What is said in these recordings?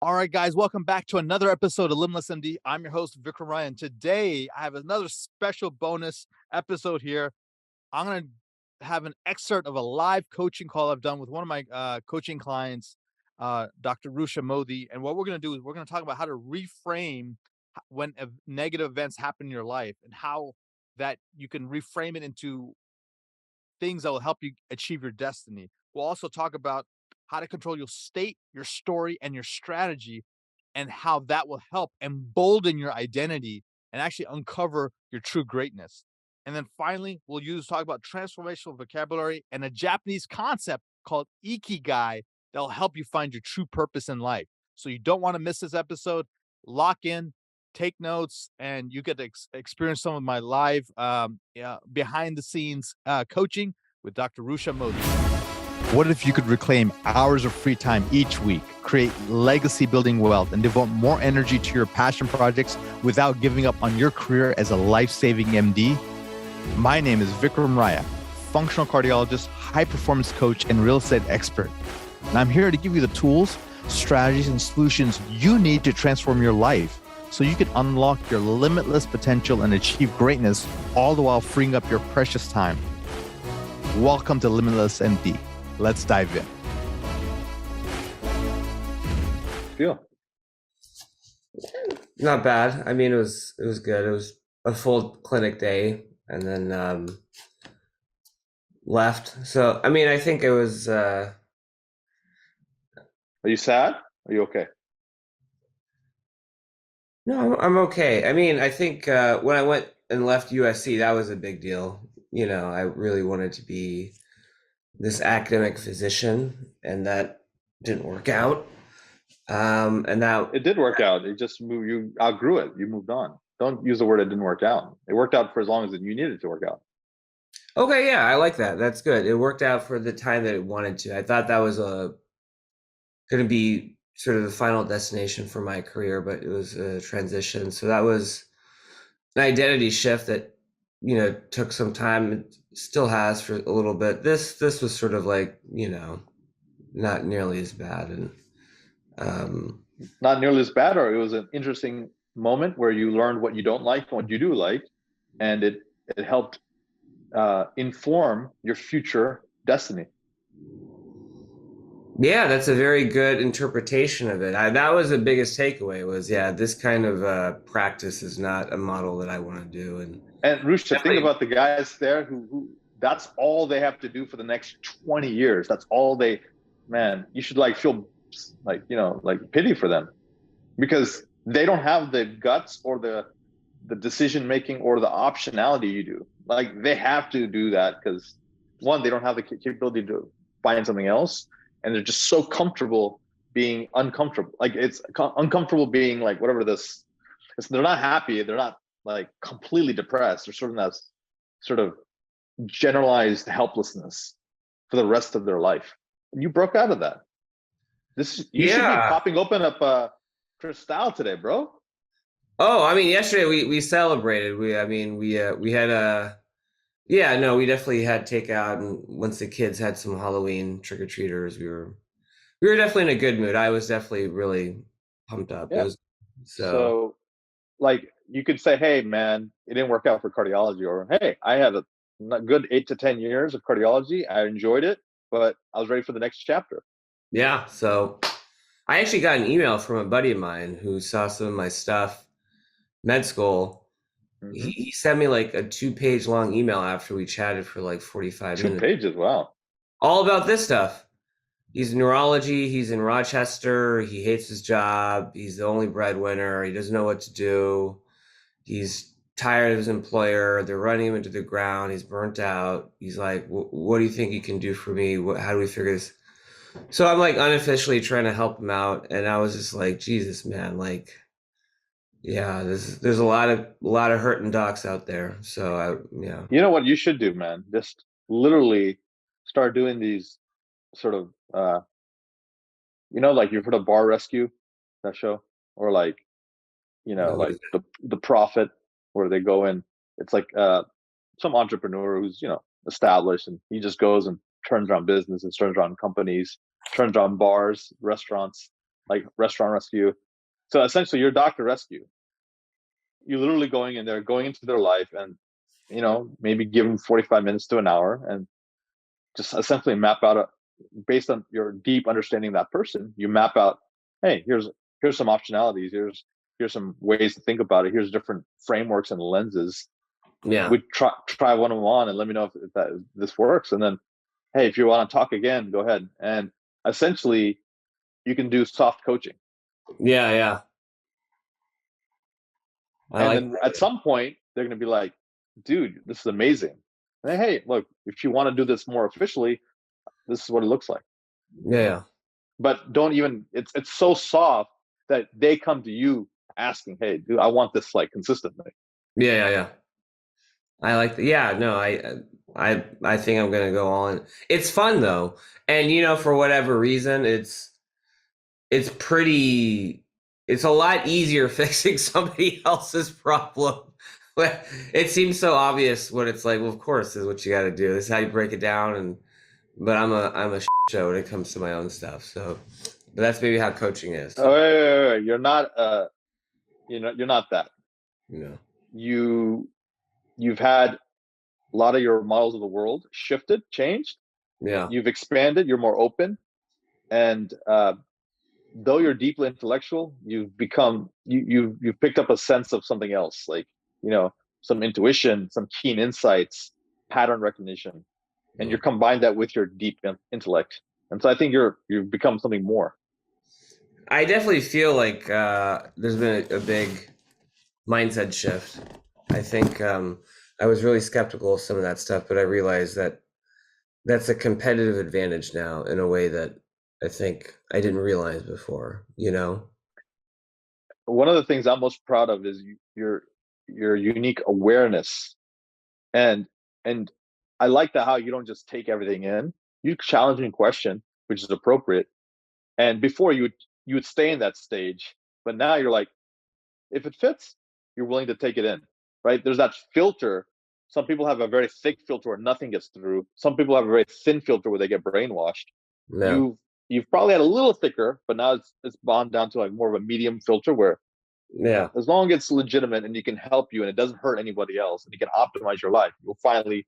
All right, guys, welcome back to another episode of Limitless MD. I'm your host, Vikram Raya, and today I have another special bonus episode here. I'm going to have an excerpt of a live coaching call I've done with one of my coaching clients, Dr. Rusha Modi. And what we're going to do is we're going to talk about how to reframe when negative events happen in your life and how that you can reframe it into things that will help you achieve your destiny. We'll also talk about how to control your state, your story, and your strategy, and how that will help embolden your identity and actually uncover your true greatness. And then finally, we'll talk about transformational vocabulary and a Japanese concept called Ikigai that will help you find your true purpose in life. So you don't want to miss this episode. Lock in, take notes, and you get to experience some of my live behind the scenes coaching with Dr. Rusha Modi. What if you could reclaim hours of free time each week, create legacy building wealth, and devote more energy to your passion projects without giving up on your career as a life-saving MD? My name is Vikram Raya, functional cardiologist, high performance coach, and real estate expert. And I'm here to give you the tools, strategies, and solutions you need to transform your life so you can unlock your limitless potential and achieve greatness, all the while freeing up your precious time. Welcome to Limitless MD. Let's dive in. Feel not bad. I mean, it was good. It was a full clinic day, and then left. So, I mean, I think it was. Are you sad? Are you okay? No, I'm okay. I mean, I think when I went and left USC, that was a big deal. You know, I really wanted to be this academic physician, and that didn't work out. And now it did work out. It just moved. You outgrew it. You moved on. Don't use the word "it didn't work out." It worked out for as long as you needed it to work out. Okay, yeah, I like that. That's good. It worked out for the time that it wanted to. I thought that was going to be sort of the final destination for my career, but it was a transition. So that was an identity shift that, you know, took some time. It still has for a little bit. This was sort of like, you know, not nearly as bad. And not nearly as bad, or it was an interesting moment where you learned what you don't like and what you do like, and it helped inform your future destiny. Yeah, that's a very good interpretation of it. That was the biggest takeaway was, yeah, this kind of practice is not a model that I want to do. And Rusha, think about the guys there who that's all they have to do for the next 20 years. That's all they, man, you should like feel like, you know, like pity for them, because they don't have the guts or the decision making or the optionality you do. Like they have to do that because one, they don't have the capability to find something else, and they're just so comfortable being uncomfortable. Like it's uncomfortable being like whatever this. They're not happy. They're not like completely depressed. They're sort of that sort of generalized helplessness for the rest of their life. And you broke out of that. You should be popping open up Cristal today, bro. Oh, I mean, yesterday we celebrated. We had we definitely had takeout, and once the kids had some Halloween trick-or-treaters, we were definitely in a good mood. I was definitely really pumped up. Yeah. It was, so like you could say, hey man, it didn't work out for cardiology, or hey, I had a good 8 to 10 years of cardiology. I enjoyed it, but I was ready for the next chapter. Yeah. So I actually got an email from a buddy of mine who saw some of my stuff, med school. Mm-hmm. He sent me like a 2-page long email after we chatted for like 45 minutes. 2 pages, wow. All about this stuff. He's in neurology. He's in Rochester. He hates his job. He's the only breadwinner. He doesn't know what to do. He's tired of his employer. They're running him into the ground. He's burnt out. He's like, what do you think you can do for me? How do we figure this? So I'm like unofficially trying to help him out. And I was just like, Jesus, man, like, yeah, there's a lot of hurting docs out there. So yeah. You know what you should do, man? Just literally start doing these sort of, you know, like you've heard of Bar Rescue, that show, or like, you know, like the Prophet, where they go in. It's like some entrepreneur who's, you know, established, and he just goes and turns around businesses, turns around companies, turns around bars, restaurants, like restaurant rescue. So essentially, you're doctor rescue. You're literally going in there, going into their life, and maybe give them 45 minutes to an hour, and just essentially map out based on your deep understanding of that person. You map out, hey, here's some optionalities. Here's some ways to think about it. Here's different frameworks and lenses. Yeah. We try one of them on and let me know if this works. And then, hey, if you want to talk again, go ahead. And essentially, you can do soft coaching. Yeah, yeah. Then at some point, they're going to be like, dude, this is amazing. And then, hey, look, if you want to do this more officially, this is what it looks like. Yeah. But don't even, it's so soft that they come to you asking, hey, dude, I want this like consistently. Yeah. I like no, I think I'm gonna go on. It's fun though. And for whatever reason, it's a lot easier fixing somebody else's problem. It seems so obvious what it's like. Well, of course, this is what you got to do. This is how you break it down. But I'm a show when it comes to my own stuff. So, but that's maybe how coaching is. Oh, wait. You're not you're not that. You've had a lot of your models of the world shifted, changed. Yeah. You've expanded. You're more open, and though you're deeply intellectual, you've become you've picked up a sense of something else, like some intuition, some keen insights, pattern recognition, and you combine that with your deep intellect. And so I think you've become something more. I definitely feel like there's been a big mindset shift. I think I was really skeptical of some of that stuff, but I realized that that's a competitive advantage now in a way that I think I didn't realize before. One of the things I'm most proud of is your unique awareness, and I like that how you don't just take everything in. You challenge and question, which is appropriate. And before you would stay in that stage, but now you're like, if it fits, you're willing to take it in, right? There's that filter. Some people have a very thick filter where nothing gets through. Some people have a very thin filter where they get brainwashed. No. You've probably had a little thicker, but now it's gone down to like more of a medium filter where, as long as it's legitimate and you can help you and it doesn't hurt anybody else and you can optimize your life, you'll finally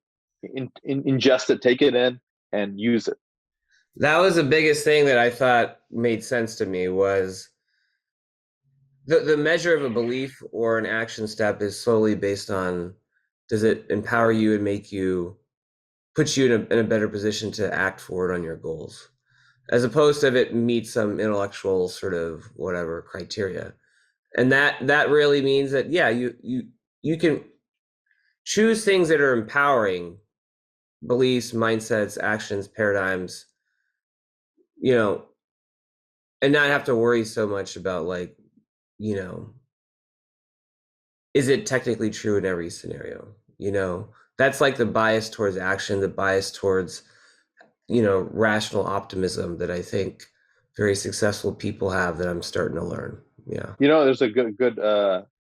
ingest it, take it in, and use it. That was the biggest thing that I thought made sense to me was the measure of a belief or an action step is solely based on, does it empower you and put you in a better position to act forward on your goals, as opposed to if it meets some intellectual sort of whatever criteria. And that really means that, yeah, you can choose things that are empowering, beliefs, mindsets, actions, paradigms, and not have to worry so much about like, is it technically true in every scenario? That's like the bias towards action, the bias towards, rational optimism that I think very successful people have that I'm starting to learn. Yeah. There's a good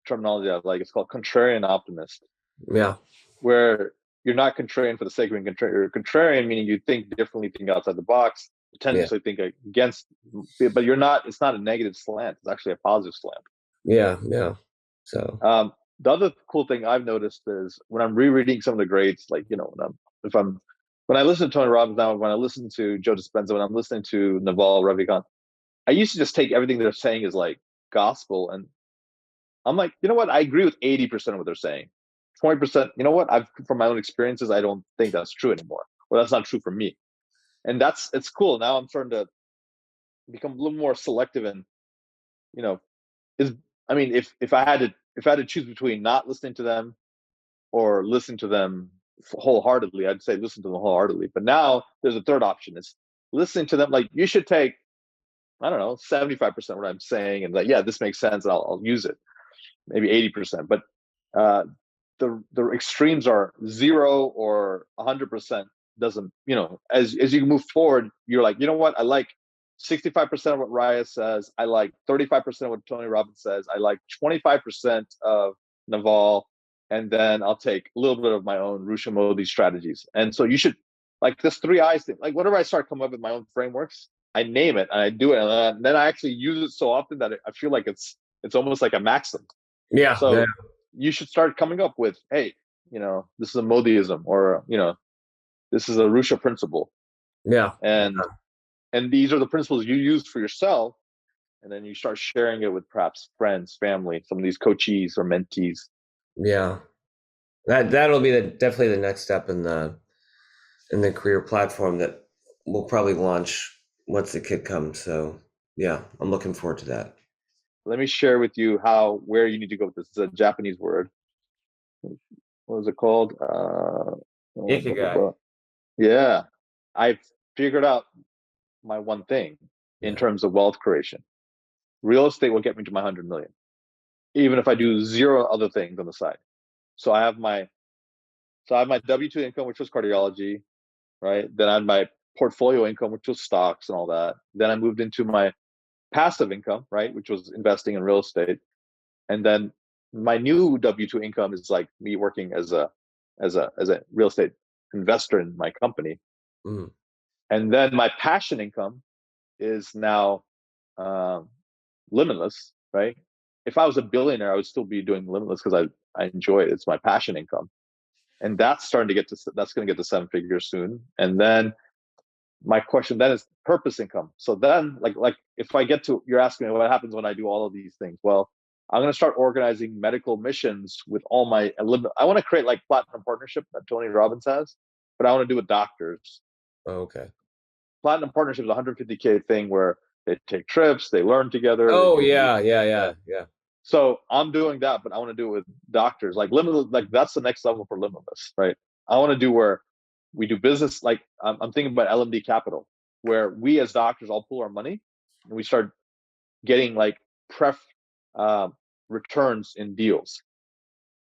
terminology I like. It's called contrarian optimist. Yeah. Where you're not contrarian for the sake of being contrarian. You're contrarian meaning you think differently, think outside the box, potentially think against, but you're not. It's not a negative slant. It's actually a positive slant. Yeah. So the other cool thing I've noticed is when I'm rereading some of the greats, like when I listen to Tony Robbins now, when I listen to Joe Dispenza, when I'm listening to Naval Ravikant, I used to just take everything they're saying as like gospel, and I'm like, you know what? I agree with 80% of what they're saying. 20%, you know what? From my own experiences, I don't think that's true anymore. Well, that's not true for me. And it's cool. Now I'm starting to become a little more selective and, if I had to choose between not listening to them or listening to them wholeheartedly, I'd say listen to them wholeheartedly. But now there's a third option. It's listening to them. Like you should take, I don't know, 75% of what I'm saying and like, yeah, this makes sense. And I'll use it. Maybe 80%. But the extremes are 0 or 100%. Doesn't, as you move forward, you're like, you know what? I like 65% of what Raya says. I like 35% of what Tony Robbins says. I like 25% of Naval. And then I'll take a little bit of my own Rusha Modi strategies. And so you should, like this 3 eyes thing, like whenever I start coming up with my own frameworks, I name it and I do it, and then I actually use it so often that I feel like it's almost like a maxim. Yeah. So you should start coming up with, hey, this is a Modiism, or this is a Rusha principle, Yeah. and these are the principles you use for yourself, and then you start sharing it with perhaps friends, family, some of these coachees or mentees. Yeah. That'll be definitely the next step in the career platform that we'll probably launch once the kit comes. So yeah, I'm looking forward to that. Let me share with you where you need to go with this. It's a Japanese word. What is it called? Ikigai. Yeah. I've figured out my one thing in terms of wealth creation. Real estate will get me to my 100 million, even if I do zero other things on the side. So I have my W-2 income, which was cardiology, right? Then I had my portfolio income, which was stocks and all that. Then I moved into my passive income, right, which was investing in real estate. And then my new W-2 income is like me working as a real estate investor in my company. Mm. And then my passion income is now Limitless, right? If I was a billionaire, I would still be doing Limitless because I enjoy it. It's my passion income. And that's going to get to 7 figures soon. And then my question then is purpose income. So then, like if I get to, you're asking me what happens when I do all of these things. Well, I'm going to start organizing medical missions with all my. I want to create like platinum partnership that Tony Robbins has, but I want to do with doctors. Oh, okay. Platinum partnership is a 150K thing where they take trips, they learn together. Oh yeah. So I'm doing that, but I want to do it with doctors. Like Limitless, like that's the next level for Limitless, right? I want to do where we do business. Like I'm thinking about LMD Capital, where we as doctors all pool our money and we start getting like returns in deals.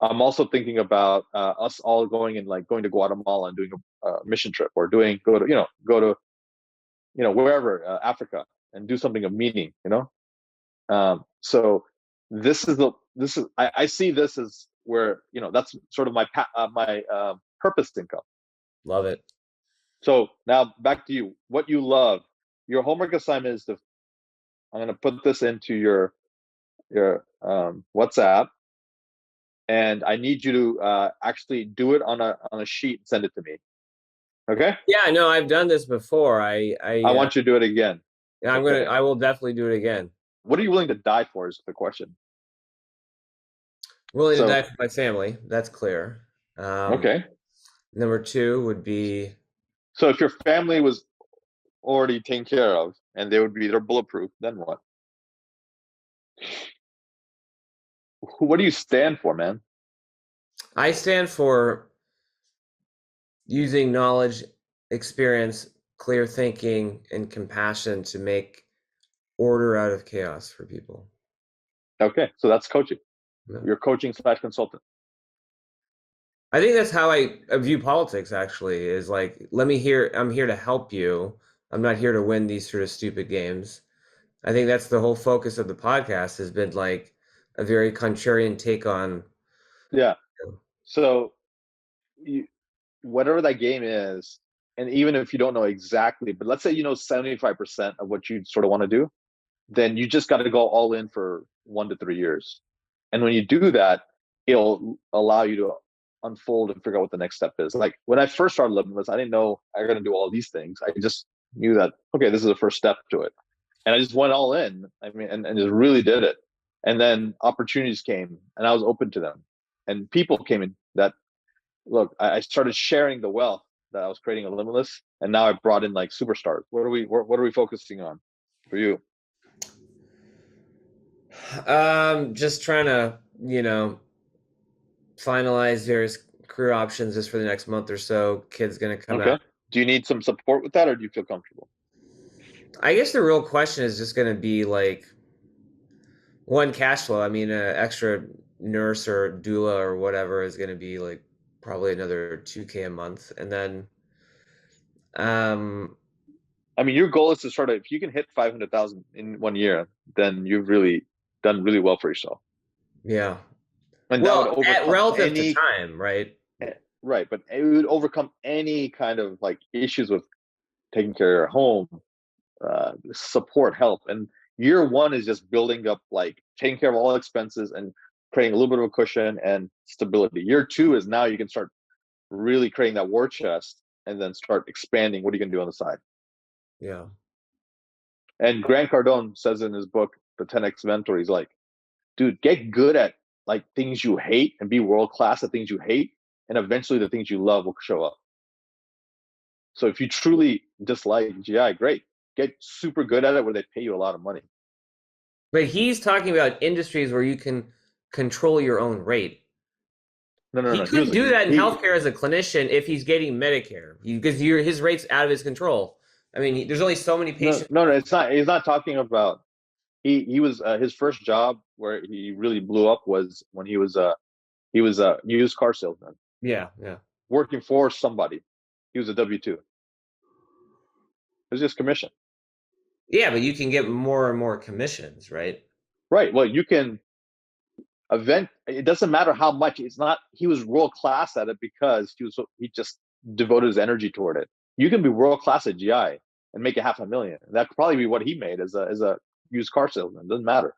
I'm also thinking about us all going to Guatemala and doing a mission trip, or go to wherever, Africa, and do something of meaning. So I see this as where that's sort of my purpose income. Love it. So now back to you. What you love. Your homework assignment is I'm going to put this into your WhatsApp, and I need you to actually do it on a sheet and send it to me. Okay? Yeah, no, I've done this before. I want you to do it again. Yeah, I will definitely do it again. What are you willing to die for is the question. Willing to die for my family. That's clear. Okay. Number 2 would be. So if your family was already taken care of and they're bulletproof, then what? What do you stand for, man? I stand for using knowledge, experience, clear thinking, and compassion to make order out of chaos for people. Okay, so that's coaching. Yeah. You're coaching / consultant. I think that's how I view politics, actually, is like, I'm here to help you. I'm not here to win these sort of stupid games. I think that's the whole focus of the podcast, has been like a very contrarian take on. Yeah. So whatever that game is, and even if you don't know exactly, but let's say 75% of what you sort of want to do, then you just got to go all in for 1 to 3 years. And when you do that, it'll allow you to unfold and figure out what the next step is. Like when I first started Limitless, I didn't know I was going to do all these things. I just knew that, okay, this is the first step to it. And I just went all in. I mean, and just really did it. And then opportunities came and I was open to them. And people came in that, look, I started sharing the wealth that I was creating at Limitless. And now I brought in like superstars. What are we focusing on for you? Just trying to, finalize various career options just for the next month or so. Kid's going to come out. Do you need some support with that, or do you feel comfortable? I guess the real question is just going to be like, one, cash flow. I mean, an extra nurse or doula or whatever is going to be like probably another $2,000 a month. And then, I mean, your goal is to start, if you can hit 500,000 in 1 year, then you've really done really well for yourself. Yeah. And well, that would overcome relative to time, right? Right. But it would overcome any kind of like issues with taking care of your home, support, help. And year one is just building up, like taking care of all expenses and creating a little bit of a cushion and stability. Year two is now you can start really creating that war chest and then start expanding. What are you going to do on the side? Yeah. And Grant Cardone says in his book, The 10X Mentor, he's like, dude, get good at like things you hate and be world class at things you hate. And eventually the things you love will show up. So if you truly dislike GI, great. Get super good at it where they pay you a lot of money. But he's talking about industries where you can control your own rate. No. He couldn't do that in healthcare as a clinician if he's getting Medicare, because his rate's out of his control. I mean, there's only so many patients. No, it's not. He's not talking about. He was his first job where he really blew up was when he was a used car salesman. Yeah. Working for somebody. He was a W-2. It was just commission. Yeah, but you can get more and more commissions, right? Right. Well, you can it doesn't matter how much. It's not. He was world class at it because he just devoted his energy toward it. You can be world class at GI and make $500,000. That could probably be what he made as a used car salesman. It doesn't matter.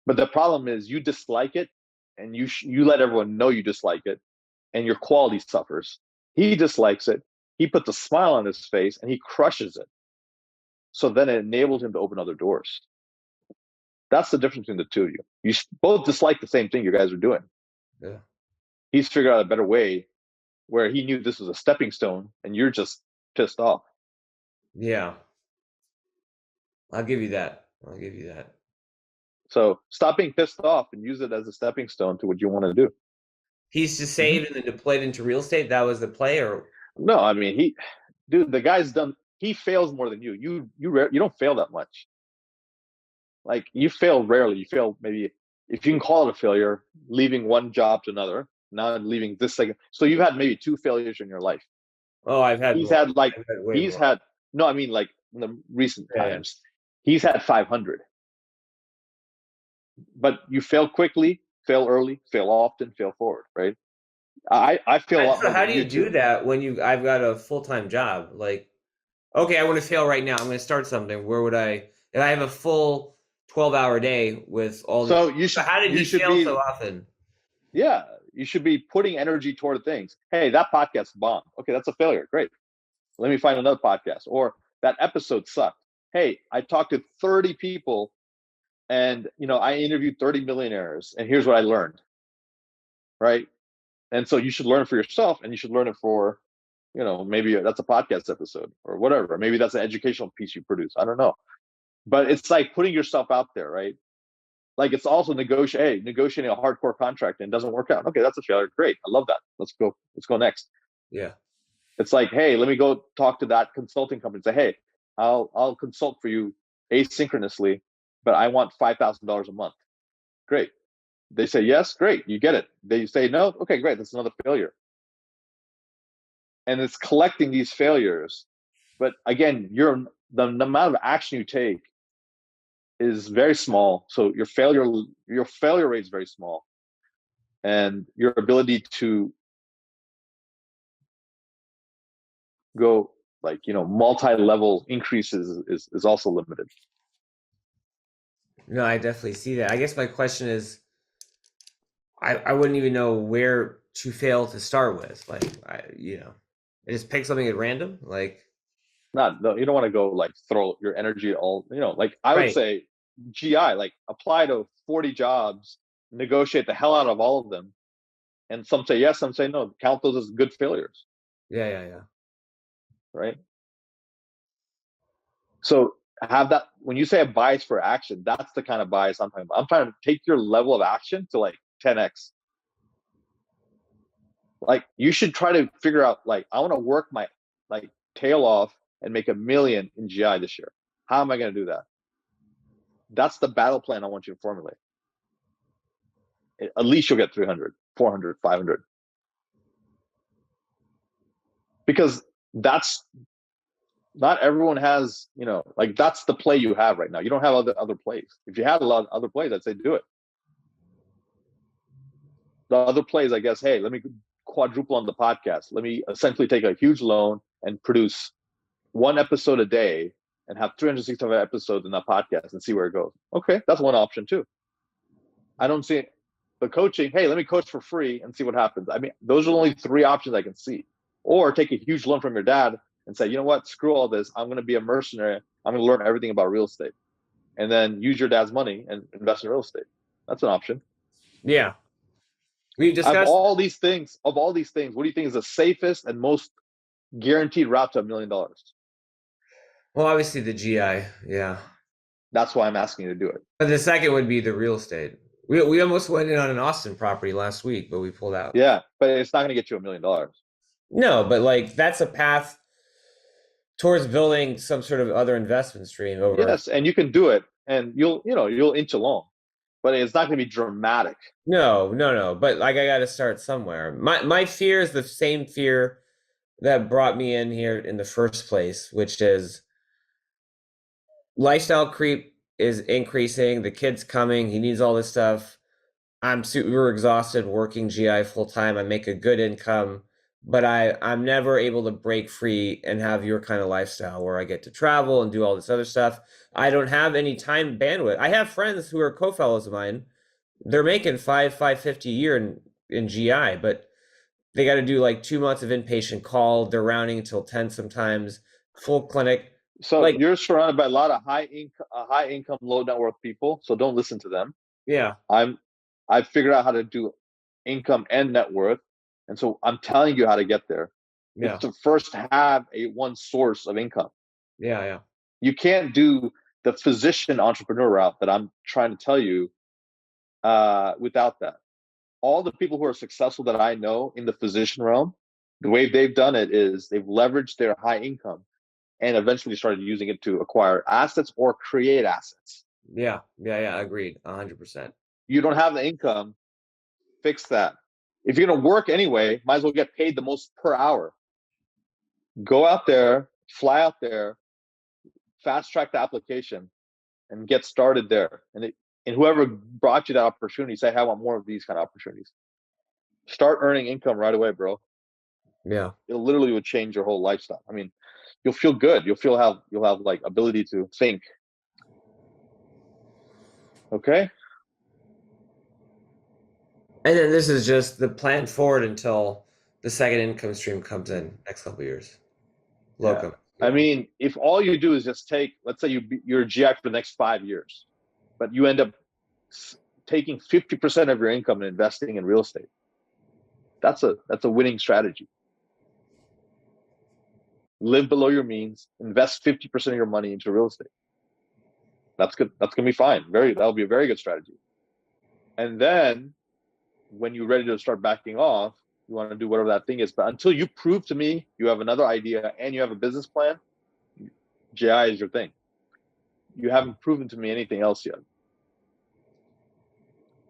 But the problem is you dislike it, and you let everyone know you dislike it, and your quality suffers. He dislikes it. He puts a smile on his face, and he crushes it. So then it enabled him to open other doors. That's the difference between the two of you. You both dislike the same thing you guys are doing. Yeah. He's figured out a better way where he knew this was a stepping stone, and you're just pissed off. Yeah. I'll give you that. So stop being pissed off and use it as a stepping stone to what you want to do. He's just saved and then deployed into real estate. That was the play, or no? I mean, the guy's done. He fails more than you. You don't fail that much. Like you fail rarely. You fail maybe, if you can call it a failure, leaving one job to another. Now leaving this second. So you've had maybe 2 failures in your life. Oh, I've had. He's more. had like I've had more. No, I mean like in the recent times, he's had 500. But you fail quickly, fail early, fail often, fail forward, right? I feel a lot more. How do you do that when I've got a full-time job? Like, okay, I want to fail right now. I'm going to start something. Where would if I have a full 12-hour day with all so this? You should, how did you fail so often? Yeah, you should be putting energy toward things. Hey, that podcast bombed. Okay, that's a failure. Great. Let me find another podcast. Or that episode sucked. Hey, I talked to 30 people and I interviewed 30 millionaires and here's what I learned. Right? And so you should learn it for yourself, and you should learn it for, maybe that's a podcast episode or whatever. Maybe that's an educational piece you produce. I don't know. But it's like putting yourself out there, right? Like it's also negotiating a hardcore contract and it doesn't work out. Okay, that's a failure. Great. I love that. Let's go next. Yeah. It's like, hey, let me go talk to that consulting company and say, hey, I'll consult for you asynchronously, but I want $5,000 a month. Great. They say yes, great, you get it. They say no, okay, great, that's another failure. And it's collecting these failures. But again, the amount of action you take is very small. So your failure rate is very small. And your ability to go like, multi-level increases is also limited. No, I definitely see that. I guess my question is, I wouldn't even know where to fail to start with. Like, I just pick something at random. Like, no, you don't want to go like throw your energy at all. Like I would say, GI, like apply to 40 jobs, negotiate the hell out of all of them, and some say yes, some say no. Count those as good failures. Yeah. Right. So have that. When you say a bias for action, that's the kind of bias I'm talking about. I'm trying to take your level of action to like 10x. Like you should try to figure out, like, I want to work my like tail off and make $1 million in GI this year. How am I going to do that? That's the battle plan I want you to formulate. At least you'll get 300, 400, 500. Because that's not everyone has, like that's the play you have right now. You don't have other plays. If you had a lot of other plays, I'd say do it. The other plays, I guess, hey, let me quadruple on the podcast. Let me essentially take a huge loan and produce 1 episode a day and have 365 episodes in that podcast and see where it goes. Okay, that's one option too. I don't see the coaching. Hey, let me coach for free and see what happens. I mean, those are only three options I can see. Or take a huge loan from your dad and say, you know what, screw all this. I'm going to be a mercenary. I'm going to learn everything about real estate, and then use your dad's money and invest in real estate. That's an option. Yeah. We discussed Of all these things, what do you think is the safest and most guaranteed route to $1 million? well, obviously the GI, yeah. That's why I'm asking you to do it. But the second would be the real estate. We almost went in on an Austin property last week, but we pulled out. Yeah, but it's not going to get you $1 million. No, but like that's a path towards building some sort of other investment stream over. Yes, and you can do it, and you'll inch along, but it's not going to be dramatic. No. But like I got to start somewhere. My fear is the same fear that brought me in here in the first place, which is lifestyle creep is increasing. The kid's coming. He needs all this stuff. I'm super exhausted working GI full time. I make a good income, but I'm never able to break free and have your kind of lifestyle where I get to travel and do all this other stuff. I don't have any time bandwidth. I have friends who are co-fellows of mine. They're making $550 a year in GI, but they got to do like 2 months of inpatient call. They're rounding until 10 sometimes, full clinic. So like, you're surrounded by a lot of high income, low net worth people. So don't listen to them. Yeah. I figured out how to do income and net worth. And so I'm telling you how to get there. Yeah. It's to first have one source of income. Yeah. You can't do the physician entrepreneur route that I'm trying to tell you without that. All the people who are successful that I know in the physician realm, the way they've done it is they've leveraged their high income and eventually started using it to acquire assets or create assets. Yeah. Agreed. 100%. You don't have the income, fix that. If you're going to work anyway, might as well get paid the most per hour. Go out there, fly out there, fast track the application, and get started there. And whoever brought you that opportunity, say, "I want more of these kind of opportunities." Start earning income right away, bro. Yeah. It literally would change your whole lifestyle. I mean, you'll feel good. You'll have like ability to think. Okay. And then this is just the plan forward until the second income stream comes in next couple of years. Locum. Yeah. I mean, if all you do is just take, let's say you're a GI for the next 5 years, but you end up taking 50% of your income and investing in real estate. That's a winning strategy. Live below your means, invest 50% of your money into real estate. That's good. That's going to be fine. That'll be a very good strategy. And then when you're ready to start backing off, you want to do whatever that thing is. But until you prove to me you have another idea and you have a business plan, GI is your thing. You haven't proven to me anything else yet.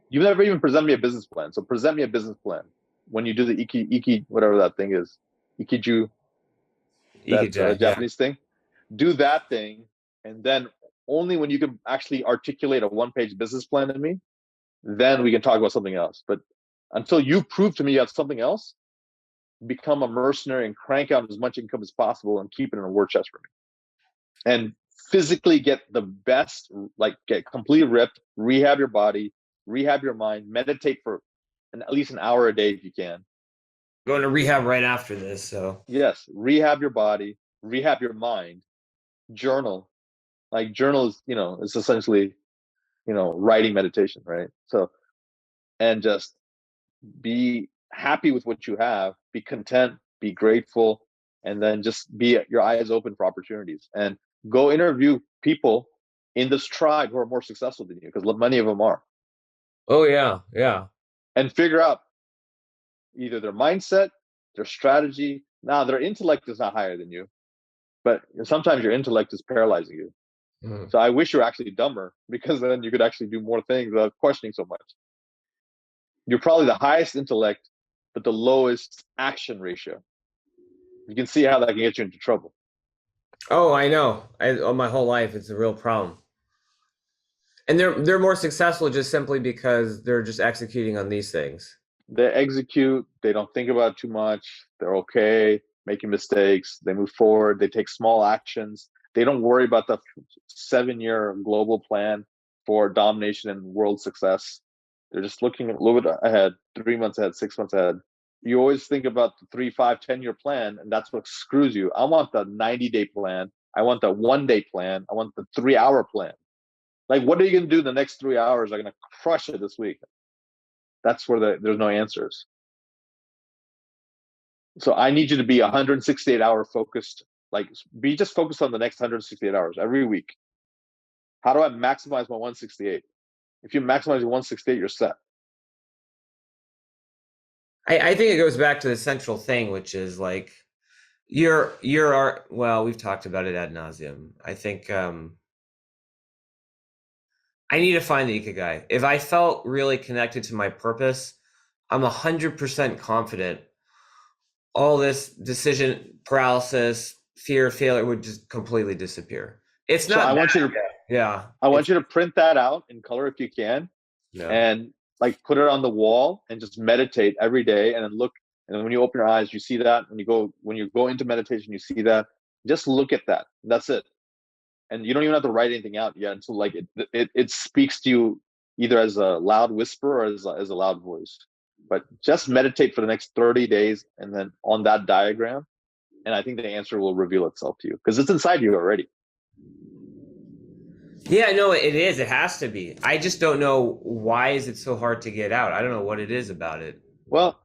You've never even presented me a business plan. So present me a business plan when you do the Iki, whatever that thing is, Ikiju, that Japanese thing. Do that thing, and then only when you can actually articulate a one-page business plan to me, then we can talk about something else. But until you prove to me you have something else, become a mercenary and crank out as much income as possible and keep it in a war chest for me. And physically get the best, like get completely ripped, rehab your body, rehab your mind, meditate for at least an hour a day if you can. Going to rehab right after this, so. Yes, rehab your body, rehab your mind, journal. Like journal is, it's essentially, writing meditation, right? So, and just be happy with what you have, be content, be grateful, and then just be your eyes open for opportunities. And go interview people in this tribe who are more successful than you, because many of them are. Oh, yeah. And figure out either their mindset, their strategy. Now, their intellect is not higher than you, but sometimes your intellect is paralyzing you. Mm. So I wish you were actually dumber, because then you could actually do more things without questioning so much. You're probably the highest intellect, but the lowest action ratio. You can see how that can get you into trouble. Oh, I know. My whole life, it's a real problem. And they're more successful just simply because they're just executing on these things. They execute. They don't think about it too much. They're okay making mistakes. They move forward. They take small actions. They don't worry about the 7-year global plan for domination and world success. They're just looking a little bit ahead, 3 months ahead, 6 months ahead. You always think about the 3, 5, 10-year plan, and that's what screws you. I want the 90-day plan. I want the 1-day plan. I want the 3-hour plan. Like, what are you going to do the next 3 hours? I'm going to crush it this week. That's where there's no answers. So I need you to be 168-hour focused. Like, be just focused on the next 168 hours every week. How do I maximize my 168? If you maximize your 168, you're set. I think it goes back to the central thing, which is like well, we've talked about it ad nauseum. I think I need to find the Ikigai. If I felt really connected to my purpose, I'm 100% confident all this decision paralysis, fear of failure would just completely disappear. It's not. So I want you to, yeah. I want you to print that out in color if you can, and like put it on the wall and just meditate every day, and then look. And then when you open your eyes, you see that. When you go into meditation, you see that. Just look at that. That's it. And you don't even have to write anything out yet until like it speaks to you either as a loud whisper or as a loud voice. But just meditate for the next 30 days, and then on that diagram, and I think the answer will reveal itself to you because it's inside you already. Yeah, no, it is. It has to be. I just don't know why is it so hard to get out. I don't know what it is about it. Well,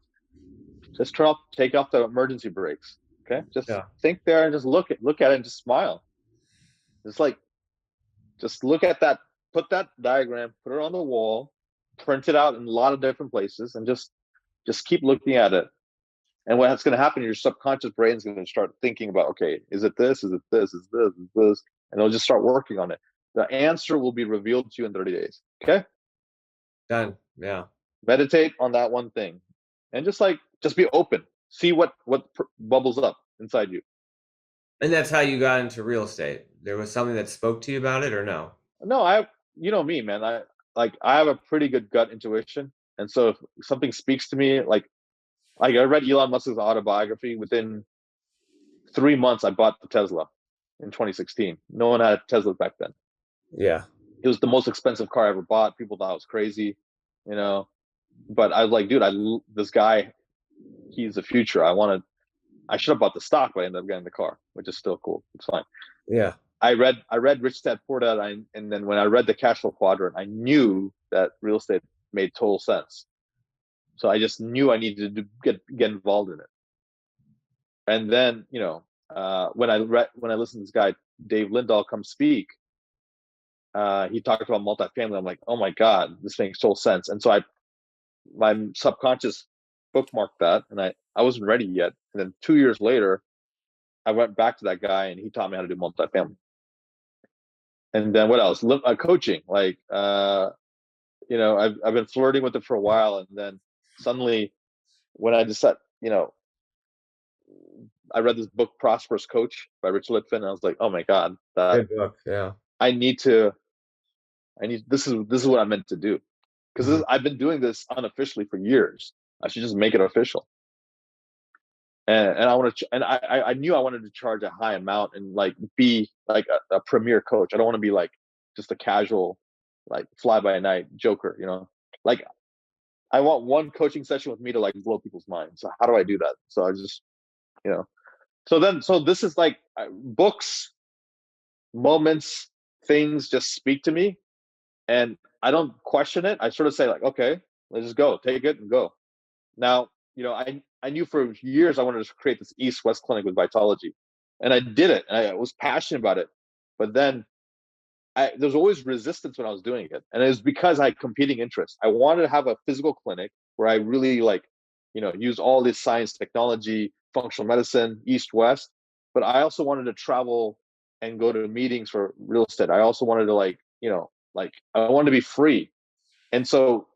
just take off the emergency brakes. Okay, just think there and just look at it and just smile. It's like, just look at that. Put that diagram, put it on the wall, print it out in a lot of different places, and just keep looking at it. And what's going to happen, your subconscious brain is going to start thinking about, okay, is it this? Is it this? Is this? Is this? And it'll just start working on it. The answer will be revealed to you in 30 days. Okay? Done. Yeah. Meditate on that one thing. And just be open. See what bubbles up inside you. And that's how you got into real estate. There was something that spoke to you about it, or no? No, you know me, man. I have a pretty good gut intuition. And so if something speaks to me, like I read Elon Musk's autobiography. Within 3 months, I bought the Tesla in 2016. No one had Tesla back then. Yeah. It was the most expensive car I ever bought. People thought I was crazy, you know. But I was like, dude, this guy, he's the future. I should have bought the stock, but I ended up getting the car, which is still cool. It's fine. Yeah. I read Rich Dad Poor Dad, and then when I read the Cash Flow Quadrant, I knew that real estate made total sense. So I just knew I needed to get involved in it. And then, when I listened to this guy Dave Lindahl come speak, he talked about multifamily. I'm like, oh my God, this makes total sense. And so my subconscious bookmarked that, and I wasn't ready yet. And then 2 years later, I went back to that guy, and he taught me how to do multifamily. And then what else? Coaching. Like, I've been flirting with it for a while, and then suddenly, when I decided, I read this book, Prosperous Coach by Rich Litvin, and I was like, oh my God, good book. Yeah. This is what I'm meant to do. Because I've been doing this unofficially for years. I should just make it official. And I knew I wanted to charge a high amount and like be like a premier coach. I don't want to be like just a casual, like fly by night joker, like I want one coaching session with me to like blow people's minds. So how do I do that? So I just, so this is like books, moments, things just speak to me, and I don't question it. I sort of say like, okay, let's just go, take it and go. Now, I knew for years I wanted to create this East-West clinic with Vitology, and I did it, and I was passionate about it. But then there's always resistance when I was doing it, and it was because I had competing interests. I wanted to have a physical clinic where I really use all this science, technology, functional medicine, East-West. But I also wanted to travel and go to meetings for real estate. I also wanted to I wanted to be free, and so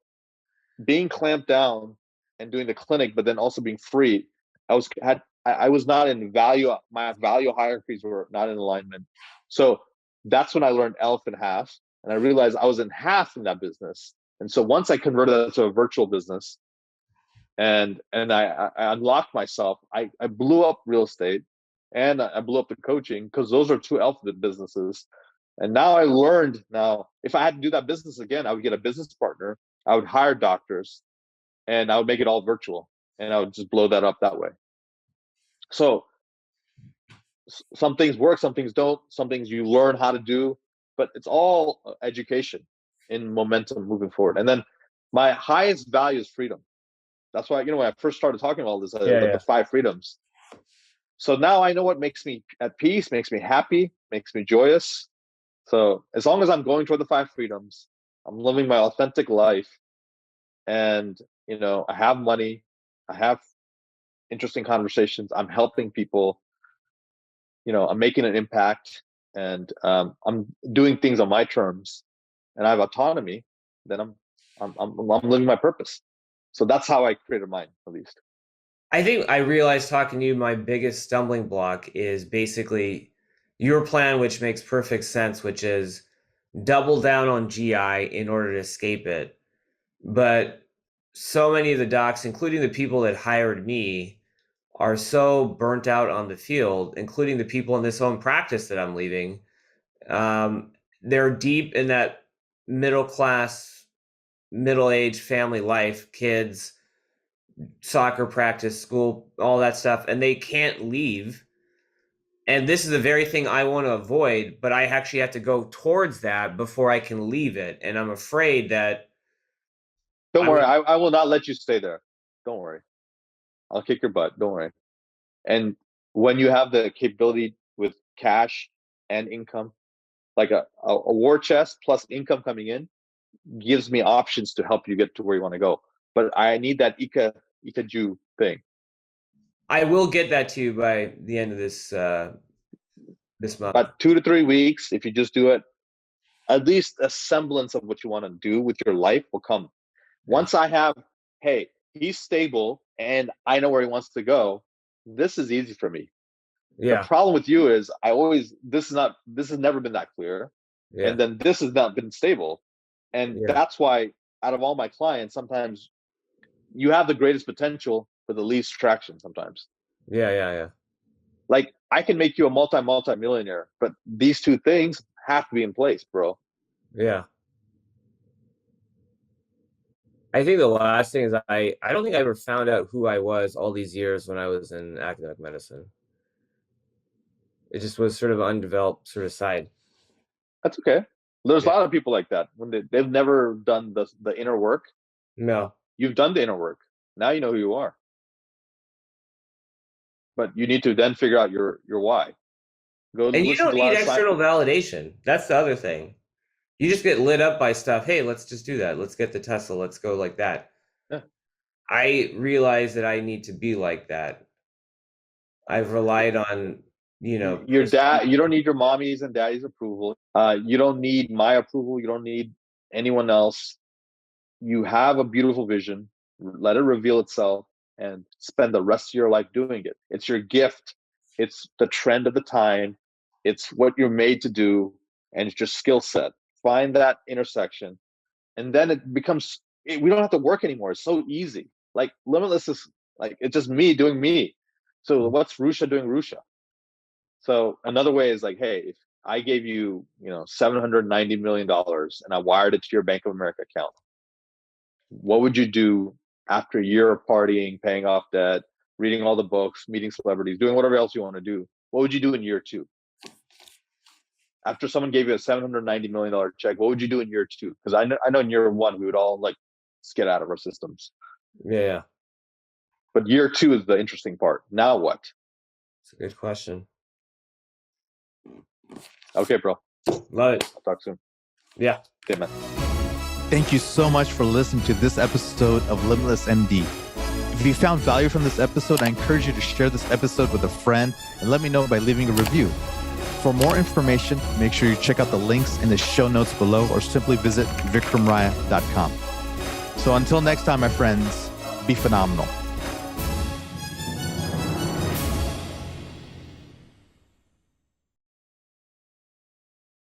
being clamped down and doing the clinic, but then also being free, I was not in value. My value hierarchies were not in alignment. So that's when I learned elephant half, and I realized I was in half in that business. And so once I converted that to a virtual business, and I unlocked myself, I blew up real estate, and I blew up the coaching because those are two alphabet businesses. And now I learned, now if I had to do that business again, I would get a business partner, I would hire doctors, and I would make it all virtual, and I would just blow that up that way. So some things work, some things don't, some things you learn how to do, but it's all education in momentum moving forward. And then my highest value is freedom. That's why, when I first started talking about all this, the 5 freedoms. So now I know what makes me at peace, makes me happy, makes me joyous. So as long as I'm going toward the 5 freedoms, I'm living my authentic life, and I have money, I have interesting conversations, I'm helping people, I'm making an impact, and I'm doing things on my terms, and I have autonomy, then I'm living my purpose. So that's how I created mine, at least. I think I realized talking to you, my biggest stumbling block is basically your plan, which makes perfect sense, which is double down on GI in order to escape it. But so many of the docs, including the people that hired me, are so burnt out on the field, including the people in this own practice that I'm leaving. They're deep in that middle class, middle-aged family life, kids, soccer practice, school, all that stuff, and they can't leave. And this is the very thing I want to avoid, but I actually have to go towards that before I can leave it. And I'm afraid that... Don't worry, I will not let you stay there. Don't worry. I'll kick your butt. Don't worry. And when you have the capability with cash and income, like a war chest plus income coming in, gives me options to help you get to where you want to go. But I need that Ikaju thing. I will get that to you by the end of this month. About 2 to 3 weeks, if you just do it, at least a semblance of what you want to do with your life will come. Once I have, hey, he's stable and I know where he wants to go, this is easy for me. Yeah. The problem with you is this has never been that clear. Yeah. And then this has not been stable. And that's why out of all my clients, sometimes you have the greatest potential for the least traction sometimes. Yeah. Like I can make you a multi-millionaire, but these 2 things have to be in place, bro. Yeah. I think the last thing is I don't think I ever found out who I was all these years when I was in academic medicine. It just was sort of an undeveloped sort of side. That's okay. There's a lot of people like that when they've never done the inner work. No. You've done the inner work. Now you know who you are. But you need to then figure out your why. And you don't need external validation. That's the other thing. You just get lit up by stuff. Hey, let's just do that. Let's get the Tesla. Let's go like that. Yeah. I realize that I need to be like that. I've relied on, your dad. You don't need your mommy's and daddy's approval. You don't need my approval. You don't need anyone else. You have a beautiful vision. Let it reveal itself and spend the rest of your life doing it. It's your gift. It's the trend of the time. It's what you're made to do, and it's your skill set. Find that intersection, and then it becomes, we don't have to work anymore. It's so easy. Like Limitless is like, it's just me doing me. So what's Rusha doing Rusha? So another way is like, hey, if I gave you, $790 million and I wired it to your Bank of America account, what would you do after a year of partying, paying off debt, reading all the books, meeting celebrities, doing whatever else you want to do? What would you do in year 2? After someone gave you a $790 million check, what would you do in year 2? Because I know in year 1, we would all like get out of our systems. Yeah. But year 2 is the interesting part. Now what? It's a good question. Okay, bro. Love it. I'll talk soon. Yeah. Okay, man. Thank you so much for listening to this episode of Limitless MD. If you found value from this episode, I encourage you to share this episode with a friend and let me know by leaving a review. For more information, make sure you check out the links in the show notes below or simply visit vikramraya.com. So until next time, my friends, be phenomenal.